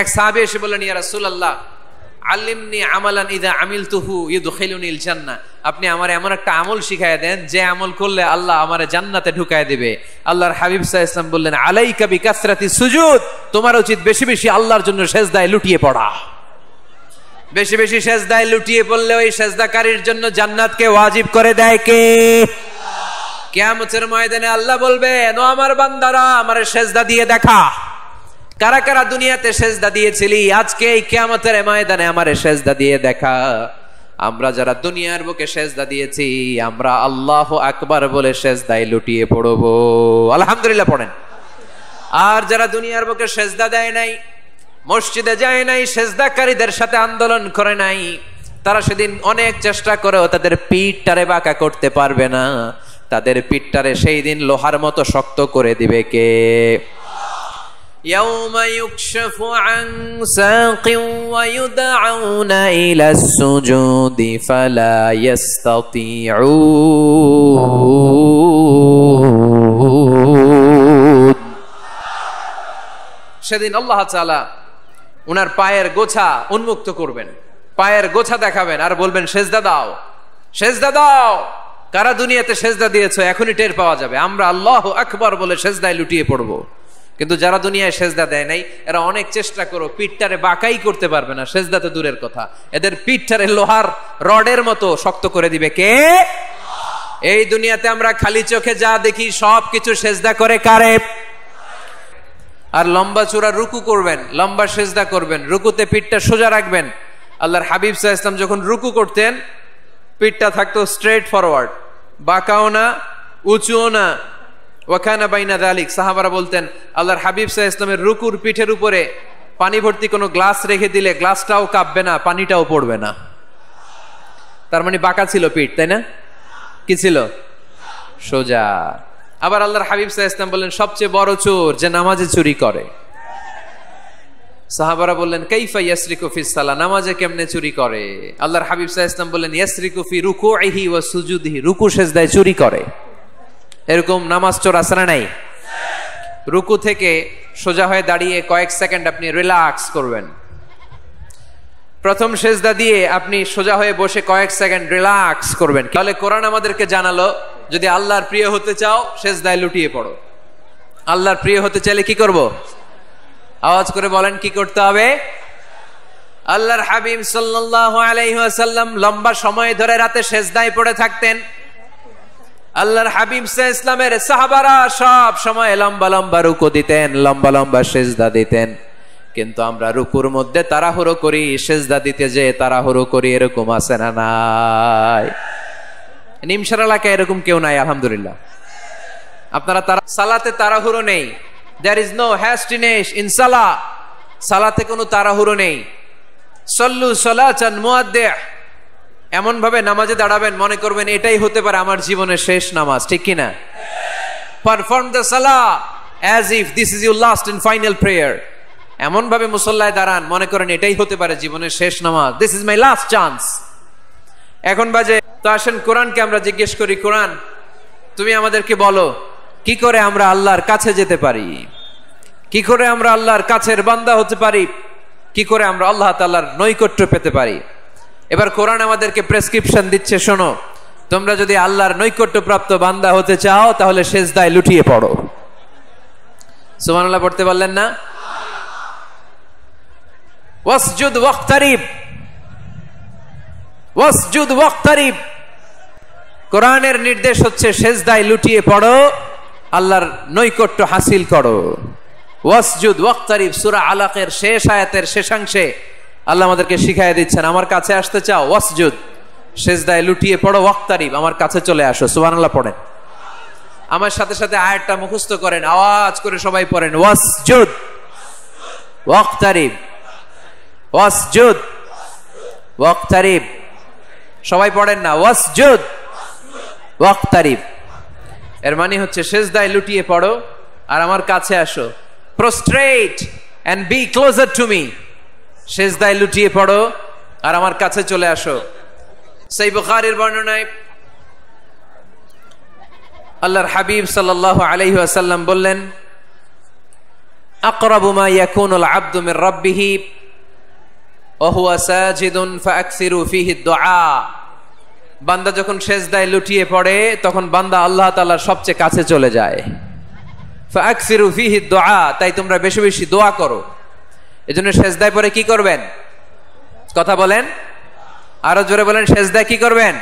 এক সাহাবী এসে বললেন, ইয়া রাসূলুল্লাহ আল্লিমনি আমালান ইযা আমিলতুহু ইদখিলুনিল জান্নাহ, আপনি আমারে এমন একটা আমল শিখায়া দেন যে আমল করলে আল্লাহ আমারে জান্নাতে ঢুকায় দিবে। আল্লাহর হাবিব সাল্লাল্লাহু আলাইহি ওয়াসাল্লাম বললেন, আলাইকা বিকাসরাতি সুজুদ, তোমার উচিত বেশি বেশি আল্লাহর জন্য সিজদায় লুটিয়ে পড়া। বেশি বেশি সিজদায় লুটিয়ে পড়লে ওই সিজদাকারীর জন্য জান্নাতকে ওয়াজিব করে দেয় কে? কিয়ামতের ময়দানে আল্লাহ বলবেন, ও আমার বান্দারা আমারে সিজদা দিয়ে দেখা। কারা কারা দুনিয়াতে সিজদা দিয়েছিলি, আজকে এই কিয়ামতের ময়দানে আমারে সিজদা দিয়ে দেখা। আমরা যারা দুনিয়ার বুকে সিজদা দিয়েছি, আমরা আল্লাহু আকবার বলে সিজদায় লুটিয়ে পড়ব। আলহামদুলিল্লাহ পড়েন। আর যারা দুনিয়ার বুকে সিজদা দেয় নাই, মসজিদে যায় নাই, সিজদাকারীদের সাথে আন্দোলন করে নাই, তারা সেদিন অনেক চেষ্টা করেও তাদের পিঠটারে বাঁকা করতে পারবে না। তাদের পিঠটারে সেই দিন লোহার মতো শক্ত করে দিবে কে? ইয়াউমা ইউকশাফু আন সাকিন ওয়া ইউদআউনা ইলাস সুজুদি ফালা ইস্তাতিউন। সেদিন আল্লাহ তাআলা উনার পায়ের গোছা উন্মুক্ত করবেন, পায়ের গোছা দেখাবেন আর বলবেন, সিজদা দাও, সিজদা দাও। কারা দুনিয়াতে সিজদা দিয়েছো এখনই টের পাওয়া যাবে। আমরা আল্লাহু আকবার বলে সিজদায় লুটিয়ে পড়বো। কিন্তু যারা দুনিয়ায় সিজদা দেয় নাই, এরা অনেক চেষ্টা করো পিঠটারে বাঁকাই করতে পারবে না। সিজদা তো দূরের কথা, এদের পিঠটারে লোহার রডের মতো শক্ত করে দিবে কে? এই দুনিয়াতে আমরা খালি চোখে যা দেখি সব কিছু সিজদা করে কারে? আর লম্বা চূড়া রুকু করবেন, লম্বা সিজদা করবেন, রুকুতে পিঠটা সোজা রাখবেন। আল্লাহর হাবিব সাল্লাল্লাহু আলাইহি ওয়াসাল্লাম যখন রুকু করতেন, পিঠটা থাকতো স্ট্রেট ফরওয়ার্ড, বাঁকাও না উঁচুও না। ওয়াকানা বাইনা যালিক। সাহাবারা বলতেন, আল্লাহর হাবিব সাল্লাল্লাহু আলাইহি ওয়াসাল্লামের রুকুর পিঠের উপরে পানি ভর্তি কোনো গ্লাস রেখে দিলে গ্লাসটাও কাঁপবে না, পানিটাও পড়বে না। তার মানে বাঁকা ছিল পিঠ, তাই না? কি ছিল? সোজা। আবার আল্লাহর হাবিব সাল্লাল্লাহু আলাইহি ওয়াসাল্লাম বললেন, সবচেয়ে বড় চোর যে নামাজে চুরি করে। সাহাবারা বললেন, কাইফা ইয়াসরিকু ফিস সালাহ, নামাজে কেমনে চুরি করে? আল্লাহর হাবিব সাল্লাল্লাহু আলাইহি ওয়াসাল্লাম বললেন, ইয়াসরিকু ফি রুকুইহি ওয়া সুজুদিহি, রুকু সিজদায় চুরি করে। এরকম নামাজ চোর আছে না নাই? রুকু থেকে সোজা হয়ে দাঁড়িয়ে কয়েক সেকেন্ড আপনি রিল্যাক্স করবেন। প্রথম সিজদা দিয়ে আপনি সোজা হয়ে বসে কয়েক সেকেন্ড রিল্যাক্স করবেন। তাহলে কোরআন আমাদেরকে জানালো, যদি আল্লাহর প্রিয় হতে চাও সিজদায় লুটিয়ে পড়ো। আল্লাহর প্রিয় হতে চাইলে কি করব? আওয়াজ করে বলেন, কি করতে হবে? আল্লাহর হাবিব সাল্লাল্লাহু আলাইহি ওয়াসাল্লাম লম্বা সময় ধরে রাতে সিজদায় পড়ে থাকতেন। আল্লাহর হাবিব সাল্লাল্লাহু আলাইহি ওয়াসাল্লামের সাহাবারা সব সময় লম্বা লম্বা রুকু দিতেন, লম্বা লম্বা সিজদা দিতেন। কিন্তু আমরা রুকুর মধ্যে তাড়াহুড়ো করি, সিজদা দিতে যে তাড়াহুড়ো করি, এরকম আছে না নাই? নিমসার এলাকায় এরকম কেউ নাই আলহামদুলিল্লাহ। আপনারা সালাতে তাড়াহুড়ো নেই। There is no hastiness in salah. সালাতে কোনো তাড়াহুড়ো নেই। সল্লু সালাতান মুআদ্দিহ, এমন ভাবে নামাজে দাঁড়াবেন মনে করবেন এটাই হতে পারে আমার জীবনের শেষ নামাজ, ঠিক কি না? Perform the salah as if this is your last and final prayer. এমন ভাবে মুসল্লায় দাঁড়ান মনে করেন এটাই হতে পারে জীবনের শেষ নামাজ, this is my last chance. এখন বাজে, তো আসেন কোরআনকে আমরা জিজ্ঞেস করি, কোরআন তুমি আমাদেরকে বলো কি করে আমরা আল্লাহর কাছে যেতে পারি, কি করে আমরা আল্লাহর কাছের বান্দা হতে পারি, কি করে আমরা আল্লাহ তাআলার নৈকট্য পেতে পারি। এবার কোরআন আমাদেরকে প্রেসক্রিপশন দিচ্ছে, শোনো, তোমরা যদি আল্লাহর নৈকট্য প্রাপ্ত বান্দা হতে চাও তাহলে সিজদায় লুটিয়ে পড়ো। সুবহানাল্লাহ পড়তে পারলেন না? ওয়াসজুদ ওয়াক্তারিব, ওয়াসজুদ ওয়াক্তারিব। কোরআনের নির্দেশ হচ্ছে সিজদায় লুটিয়ে পড়ো, আল্লাহর নৈকট্য হাসিল করো। ওয়াসজুদ ওয়াক্তারিব সূরা আলাকের শেষ আয়াতের শেষাংশে আল্লাহ আমাদেরকে শিখাইয়া দিচ্ছেন, আমার কাছে আসতে চাও ওয়াসজুদ, সিজদায় লুটিয়ে পড়ো, ওয়াক্তারিব আমার কাছে চলে আসো। সুবহানাল্লাহ পড়েন। আমার সাথে সাথে আয়াতটা মুখস্থ করেন, আওয়াজ করে সবাই পড়েন, ওয়াসজুদ ওয়াক্তারিব, ওয়াসজুদ ওয়াক্তারিব। সবাই পড়েন না, ওয়াসজুদ ওয়াক্তারিব। এর মানে হচ্ছে সিজদায় লুটিয়ে পড়ো আর আমার কাছে আসো। Prostrate and be closer to me, সিজদায় লুটিয়ে পড়ো আর আমার কাছে চলে আসো। সহিহ বুখারীর বর্ণনায় আল্লাহর হাবিব সাল্লাল্লাহু আলাইহি ওয়াসাল্লাম বললেন, আকরাবু মা ইয়াকুনুল আবদু মির রাব্বিহি ওয়া হুয়া সাজিদুন ফাআকসিরু ফীহি দুআ। বান্দা যখন সেজদায় লুটিয়ে পড়ে তখন বান্দা আল্লাহ তাআলার সবচেয়ে কাছে চলে যায়। ফাআকসিরু ফীহি দুআ, তাই তোমরা বেশি বেশি দোয়া করো। এজন্য সেজদায় পড়ে কি করবেন? কথা বলেন, আরো জোরে বলেন, সেজদায় কি করবেন?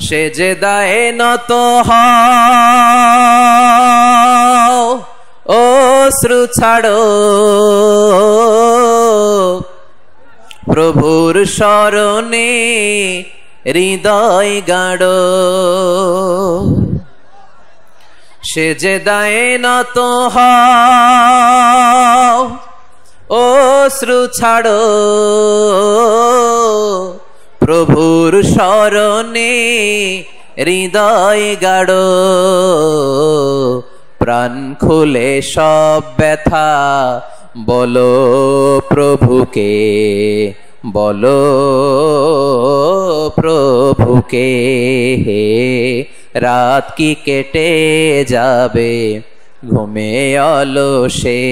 সেজদায় নত হও, অশ্রু ছাড়ো, প্রভুর শরণে হৃদয় গাড়ো। সেজদায় নত হও, অশ্রু ছাড়ো, প্রভুর শরণে হৃদয় গাড়ো। প্রাণ খুলে সব ব্যথা বলো প্রভুকে, বলো প্রভুকে। রাত কি কেটে যাবে ঘুমে অলসে,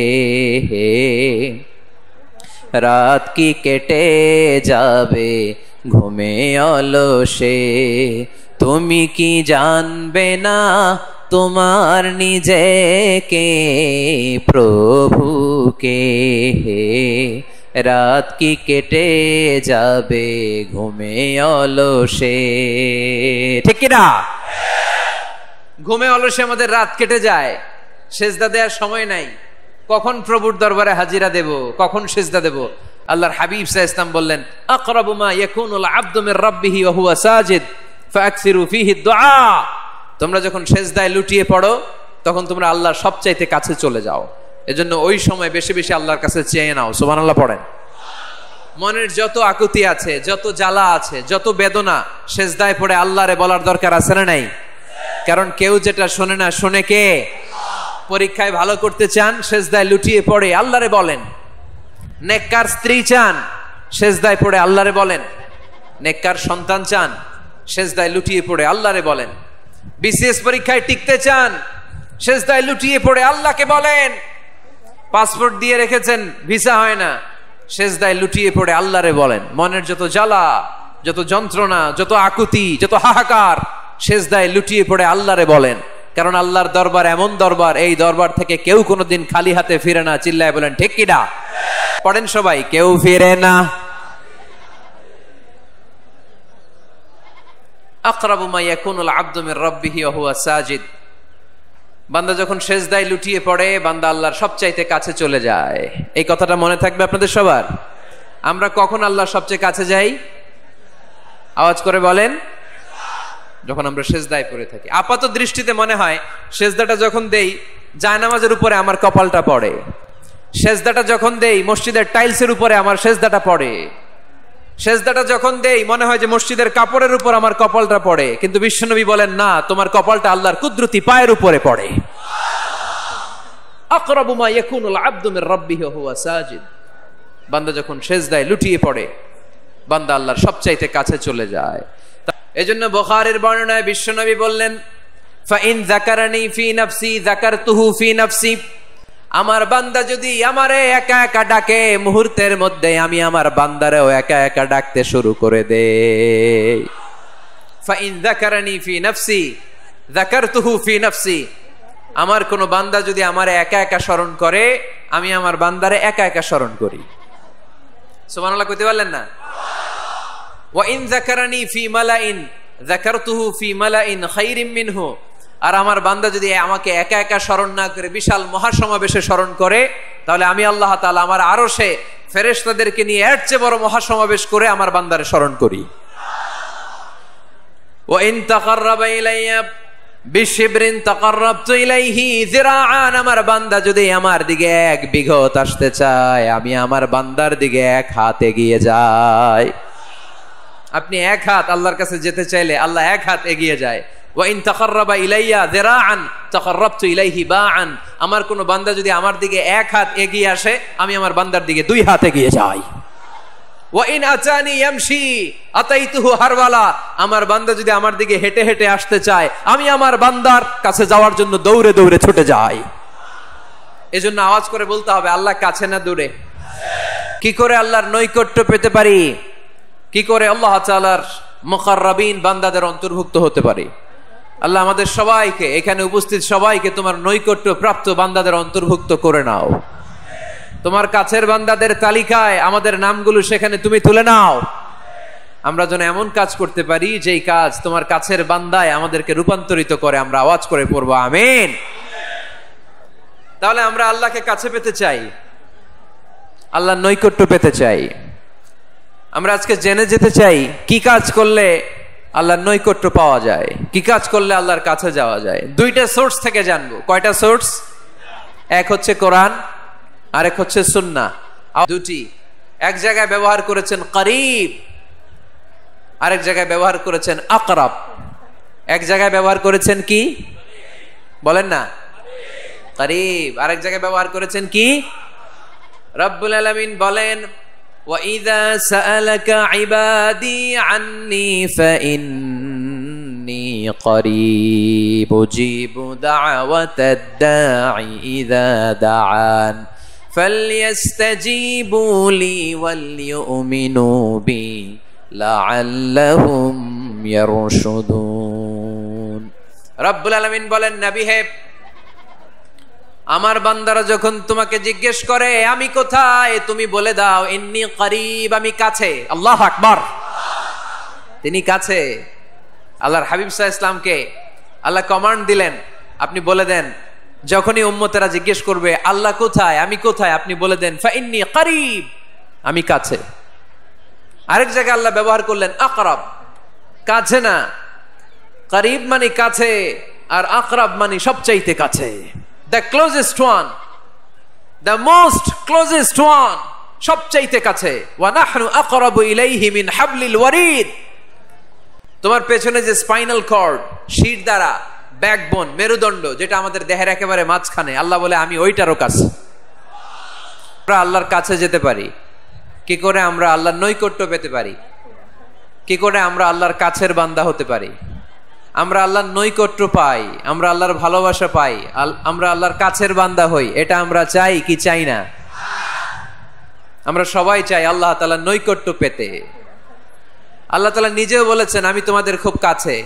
রাত কি কেটে যাবে ঘুমে অলসে। তুমি কি জানবে না তোমার নিজেকে, প্রভুকে। রাত কি কেটে যাবে ঘুমে অলসে, ঠিক কিনা? ঘুমে অলসে আমাদের রাত কেটে যায়, সেজদা দেওয়ার সময় নাই। কখন প্রভুর দরবারে হাজিরা দেব, কখন সেজদা দেব? আল্লাহর হাবিব সাল্লাল্লাহু আলাইহি ওয়াসাল্লাম বললেন, আকরাবু মা ইয়াকুনুল আবদু মির রাব্বিহি ওয়া হুয়া সাজিদ ফাআকসিরু ফীহি দুআ। তোমরা যখন সেজদায় লুটিয়ে পড়ো তখন তোমরা আল্লাহর সবচাইতে কাছে চলে যাও। এজন্য ওই সময় বেশি বেশি আল্লাহর কাছে চেয়ে নাও। সুবহানাল্লাহ পড়েন। মনের যত আকুতি আছে, যত জ্বালা আছে, যত বেদনা, সেজদায় পড়ে আল্লাহরে বলার দরকার আছে না নাই? কারণ কেউ যেটা শোনে না, শোনে কে? পরীক্ষায় ভালো করতে চান, সেজদায় লুটিয়ে পড়ে আল্লাহরে বলেন। নেককার স্ত্রী চান, সেজদায় পড়ে আল্লাহরে বলেন। নেককার সন্তান চান, সেজদায় লুটিয়ে পড়ে আল্লাহরে বলেন। বিসিএস পরীক্ষায় টিকতে চান, সেজদায় লুটিয়ে পড়ে আল্লাহকে বলেন। পাসপোর্ট দিয়ে রেখেছেন, ভিসা হয় না, সেজদায় লুটিয়ে পড়ে আল্লাহরে বলেন। মনের যত জ্বালা, যত যন্ত্রণা, যত আকুতি, যত হাহাকার, সেজদায় লুটিয়ে পড়ে আল্লাহরে বলেন। কারণ আল্লাহর দরবার এমন দরবার, এই দরবার থেকে কেউ কোনোদিন খালি হাতে ফিরে না। চিল্লায় বলেন ঠিক কিনা? পড়েন সবাই, কেউ ফিরে না। আকরাবু মা ইয়াকুনুল আবদু মির রাব্বিহি ওয়া হুয়া সাজিদ। বান্দা যখন সেজদায় লুটিয়ে পড়ে বান্দা আল্লাহর সবচাইতে কাছে চলে যায়। এই কথাটা মনে থাকবে আপনাদের সবার। আমরা কখন আল্লাহর সবচেয়ে কাছে যাই? আওয়াজ করে বলেন, যখন আমরা সেজদায় পড়ে থাকি। আপাত দৃষ্টিতে মনে হয় সেজদাটা যখন দেই জায়নামাজের উপরে আমার কপালটা পড়ে, সেজদাটা যখন দেই মসজিদের টাইলসের উপরে আমার সেজদাটা পড়ে, সেজদাটা যখন দেই মনে হয় যে মসজিদের কাপড়ের উপর আমার কপালটা পড়ে। কিন্তু বিশ্বনবী বলেন না, তোমার কপালটা আল্লাহর কুদরতি পায়ের উপরে পড়ে। আকরাবু মা ইয়াকুনুল আবদু মির রাব্বিহি ওয়া হুয়া সাজিদ। বান্দা যখন সেজদায় লুটিয়ে পড়ে বান্দা আল্লাহর সবচাইতে কাছে চলে যায়। এজন্য বুখারীর বর্ণনায় বিশ্বনবী বললেন, ফাইন যাকারানি ফি নাফসি যাকারতুহু ফি নাফসি। আমার বান্দা যদি আমারে একা একা ডাকে, মুহূর্তের মধ্যে আমি আমার বান্দারেও একা একা ডাকতে শুরু করে দেই। ফাইন যাকারানি ফি নাফসি যাকারতুহু ফি নাফসি। আমার কোন বান্দা যদি আমারে একা একা স্মরণ করে, আমি আমার বান্দারে একা একা স্মরণ করি। সুবহানাল্লাহ কইতে পারলেন না? ওয়া ইন যাকারানি ফি মালাইন যাকারতুহু ফি মালাইন খায়রিম মিনহু। আর আমার বান্দা যদি আমাকে একা একা স্মরণ না করে বিশাল মহাসমাবেশে স্মরণ করে, তাহলে আমি আল্লাহ তাআলা আমার আরশে ফেরেশতাদেরকে নিয়ে এর চেয়ে বড় মহাসমাবেশ করে আমার বান্দারে স্মরণ করি। ওয়া ইন তাকাররাবা ইলাইয়া বিশিবরিন তাকাররাবতু ইলাইহি যিরাআন। আমার বান্দা যদি আমার দিকে এক বিঘত আসতে চায়, আমি আমার বান্দার দিকে এক হাত এগিয়ে যাই। আপনি এক হাত আল্লাহর কাছে যেতে চাইলে আল্লাহ এক হাত এগিয়ে যায়। ওয়া ইন তাকাররাবা ইলাইয়া যিরাআন তাকাররাবতু ইলাইহি বাআন। আমার কোন বান্দা যদি আমার দিকে এক হাত এগিয়ে আসে, আমি আমার বান্দার দিকে দুই হাত এগিয়ে যাই। ওয়া ইন আতানি ইয়ামশি আতাইতুহু হারওয়ালা। আমার বান্দা যদি আমার দিকে হেঁটে হেঁটে আসতে চায়, আমি আমার বান্দার কাছে যাওয়ার জন্য দৌড়ে দৌড়ে ছুটে যাই। এজন্য আওয়াজ করে বলতে হবে আল্লাহ কাছে না দূরে? কি করে আল্লাহর নৈকট্য পেতে পারি? কি করে আল্লাহ তাআলার মুকাররাবিন বান্দাদের অন্তর্ভুক্ত হতে পারি? আল্লাহ আমাদের সবাইকে, এখানে উপস্থিত সবাইকে তোমার নৈকট্য প্রাপ্ত বান্দাদের অন্তর্ভুক্ত করে নাও। তোমার কাছের বান্দাদের তালিকায় আমাদের নামগুলো সেখানে তুমি তুলে নাও। আমরা যেন এমন কাজ করতে পারি যেই কাজ তোমার কাছের বান্দায় আমাদেরকে রূপান্তরিত করে। আমরা আওয়াজ করে পড়বো আমিন। তাহলে আমরা আল্লাহকে কাছে পেতে চাই, আল্লাহর নৈকট্য পেতে চাই। আমরা আজকে জেনে যেতে চাই কি কাজ করলে আল্লাহর নৈকট্য পাওয়া যায়, কি কাজ করলে আল্লাহর কাছে যাওয়া যায়। দুইটা সোর্স থেকে জানবো। কয়টা সোর্স? এক হচ্ছে কোরআন, আরেক হচ্ছে সুন্নাহ। দুটি, এক জায়গায় ব্যবহার করেছেন করিব, আরেক জায়গায় ব্যবহার করেছেন আকরাব। এক জায়গায় ব্যবহার করেছেন কি বলেন না? করিব। আরেক জায়গায় ব্যবহার করেছেন কি? রব্বুল আলামিন বলেন وَإِذَا سَأَلَكَ عِبَادِي عَنِّي فَإِنِّي قَرِيبٌ أُجِيبُ دَعْوَةَ الدَّاعِ إِذَا دَعَانِ فَلْيَسْتَجِيبُوا لِي وَلْيُؤْمِنُوا بِي لَعَلَّهُمْ يَرْشُدُونَ। রব্বুল আলামিন বলেন, নবী হে, আমার বান্দারা যখন তোমাকে জিজ্ঞেস করে আমি কোথায়, তুমি বলে দাও ইন্নী করিব, আমি কাছে। আল্লাহু আকবার। তিনি কাছে। আল্লাহর হাবিব সাল্লাল্লাহু আলাইহি ওয়াসাল্লামকে আল্লাহ কমান্ড দিলেন, আপনি বলে দেন যখনই উম্মতেরা জিজ্ঞেস করবে আল্লাহ কোথায়, আমি কোথায়, আপনি বলে দেন ফাইন্নী করিব, আমি কাছে। আরেক জায়গায় আল্লাহ ব্যবহার করলেন আকরাব, কাছে না। করিব মানে কাছে, আর আকরাব মানে সবচাইতে কাছে। The closest one, the most closest one, সবচাইতে কাছে। ওয়া নাহনু আকরাবু ইলাইহি মিন হাবলিল ওয়ারিদ। তোমার পেছনে যে স্পাইনাল কর্ড, শির দ্বারা, ব্যাকবোন, মেরুদণ্ড, যেটা আমাদের দেহের একেবারে মাঝখানে, আল্লাহ বলে আমি ওইটারও কাছে। আমরা আল্লাহর কাছে যেতে পারি কি করে? আমরা আল্লাহর নৈকট্য পেতে পারি কি করে? আমরা আল্লাহর কাছের বান্দা হতে পারি। আমরা আল্লাহর নৈকট্য পাই, আমরা আল্লাহর ভালোবাসা পাই, আমরা আল্লাহর কাছের বান্দা হই। এটা আমরা চাই কি চাই না? আমরা সবাই চাই আল্লাহ তাআলার নৈকট্য পেতে। আল্লাহ তাআলা নিজেও বলেছেন আমি তোমাদের খুব কাছে।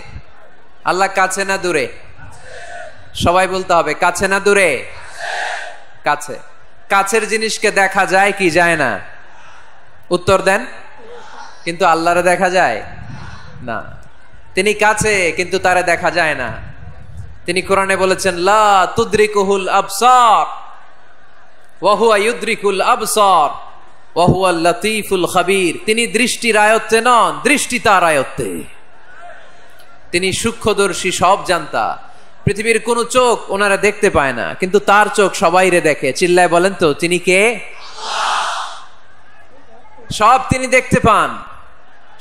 আল্লাহ কাছে না দূরে? সবাই বলতে হবে কাছে না দূরে? কাছে। কাছের জিনিসকে দেখা যায় কি যায় না? উত্তর দেন। কিন্তু আল্লাহরে দেখা যায় না। তিনি কাছে কিন্তু তারে দেখা যায় না। তিনি কোরআনে বলেছেন লা তুদরিকুহুল আবসার ওয়া হুয়া ইউদরিকুল আবসার ওয়া হুয়াল লাতীফুল খাবীর। তিনি দৃষ্টির আয়ত্তে নন, দৃষ্টি তার আয়ত্তে। তিনি সূক্ষ্মদর্শী, সব জানতা। পৃথিবীর কোন চোখ ওনারা দেখতে পায় না, কিন্তু তার চোখ সবাইরে দেখে। চিল্লায় বলেন তো তিনি কে? সব তিনি দেখতে পান,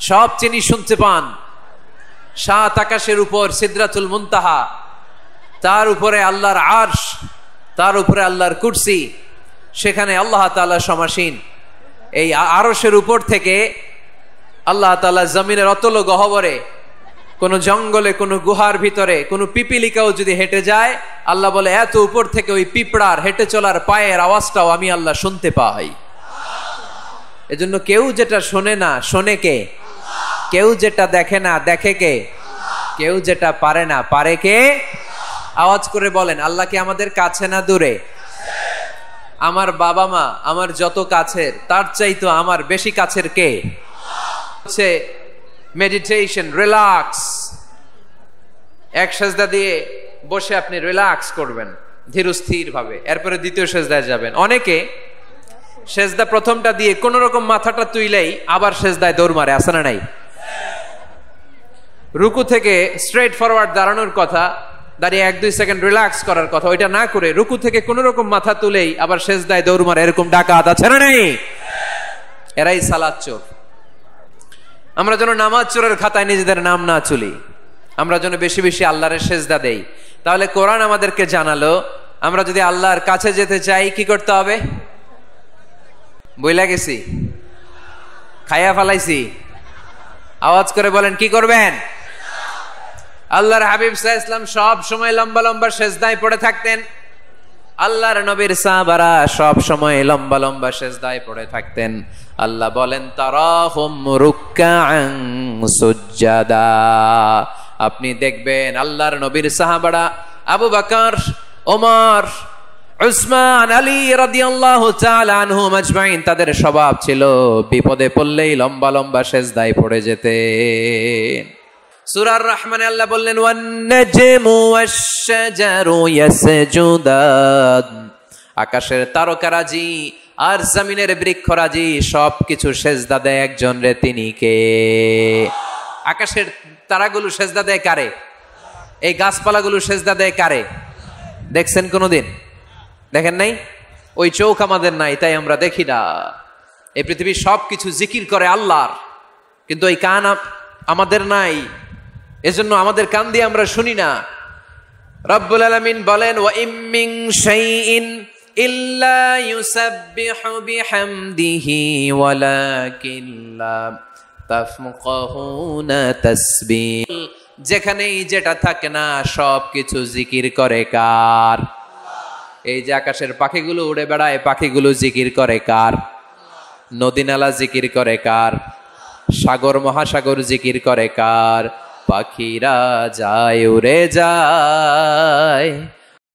সব তিনি শুনতে পান। সাত আকাশের উপর সিদরাতুল মুনতাহা, তার উপরে আল্লাহর আরশ, তার উপরে আল্লাহর কুরসি, সেখানে আল্লাহ তাআলা সমাসীন। এই আরশের উপর থেকে আল্লাহ তাআলা জমিনের অতল গহ্বরে, কোন জঙ্গলে, কোন গুহার ভিতরে কোন পিপিলিকাও যদি হেঁটে যায়, আল্লাহ বলে এত উপর থেকে ওই পিঁপড়ার হেঁটে চলার পায়ের আওয়াজটাও আমি আল্লাহ শুনতে পাই। এজন্য কেউ যেটা শোনে না, শোনে কে? কেউ যেটা দেখে না, দেখে কে? কেউ যেটা পারে না, পারে কে? আওয়াজ করে বলেন আল্লাহ কি আমাদের কাছে না দূরে? আমার বাবা মা আমার যত কাছের, তার চাইতো আমার বেশি কাছের কে? হচ্ছে মেডিটেশন, রিল্যাক্স। এক সেজদা দিয়ে বসে আপনি রিল্যাক্স করবেন ধীরস্থির ভাবে, এরপরে দ্বিতীয় সেজদায় যাবেন। অনেকে সেজদা প্রথমটা দিয়ে কোন রকম মাথাটা তুইলেই আবার সেজদায় দৌড় মারে, আছে না নাই? রুকু থেকে স্ট্রেট ফরওয়ার্ড দাঁড়ানোর কথা, দাঁড়িয়ে 1-2 সেকেন্ড রিল্যাক্স করার কথা, ওইটা না করে রুকু থেকে কোন রকম মাথা তুলেই আবার সেজদায় দৌড় মারে, এরকম ডাকাত আছে না নাই? এরাই সালাত চোর। আমরা যেন নামাজ চোরের খাতায় নিজেদের নাম না চুলি, আমরা যেন বেশি বেশি আল্লাহর সেজদা দেই। তাহলে কোরআন আমাদেরকে জানালো আমরা যদি আল্লাহর কাছে যেতে চাই কি করতে হবে? বইলা গেছি, খাইয়া ফালাইছি? আওয়াজ করে বলেন কি করবেন? আল্লাহর হাবিব সাল্লাল্লাহু আলাইহি ওয়াসাল্লাম সব সময় লম্বা লম্বা সেজদায় পড়ে থাকতেন। আল্লাহর নবীর সাহাবারা সব সময় লম্বা লম্বা সেজদায় পড়ে থাকতেন। আল্লাহ বলেন তারাহুম রুকআন সুজদা, আপনি দেখবেন আল্লাহর নবীর সাহাবারা আবু বকর, ওমর, উসমান, আলী রাদিয়াল্লাহু তাআলা আনহুম আজমাইন, তাদের স্বভাব ছিল বিপদে পড়লেই লম্বা লম্বা সেজদায় পড়ে যেতেন। সূরা রহমানে আল্লাহ বললেন ওয়ান নাজমু ওয়াশ-শাজারু ইয়াসজুদান, আকাশের তারকারাজি আর জমিনের বৃক্ষরাজি সবকিছু সেজদা দেয় একজন রে, তিনি কে? আকাশের তারাগুলো সেজদা দেয় কারে? এই গাছপালাগুলো সেজদা দেয় কারে? দেখছেন কোনোদিন? দেখেন নাই? ওই চোখ আমাদের নাই, তাই আমরা দেখি না। এই পৃথিবীর সবকিছু জিকির করে আল্লাহর, কিন্তু এই কান আমাদের নাই, এজন্য আমাদের কান দিয়ে আমরা শুনি না। রব্বুল আলামিন বলেন ওয়া ইম মিন শাইইন ইল্লা ইউসাব্বিহু বিহামদিহি ওয়ালাকিন লা তাফকাহুনা তাসবিহ, যেখানেই যেটা থাকে না সবকিছু জিকির করে কার? এই যে আকাশের পাখিগুলো উড়ে বেড়ায়, পাখিগুলো জিকির করে কার? নদী নালা জিকির করে কার? সাগর মহাসাগর জিকির করে কার? পাখিরা যায় উড়ে যায়,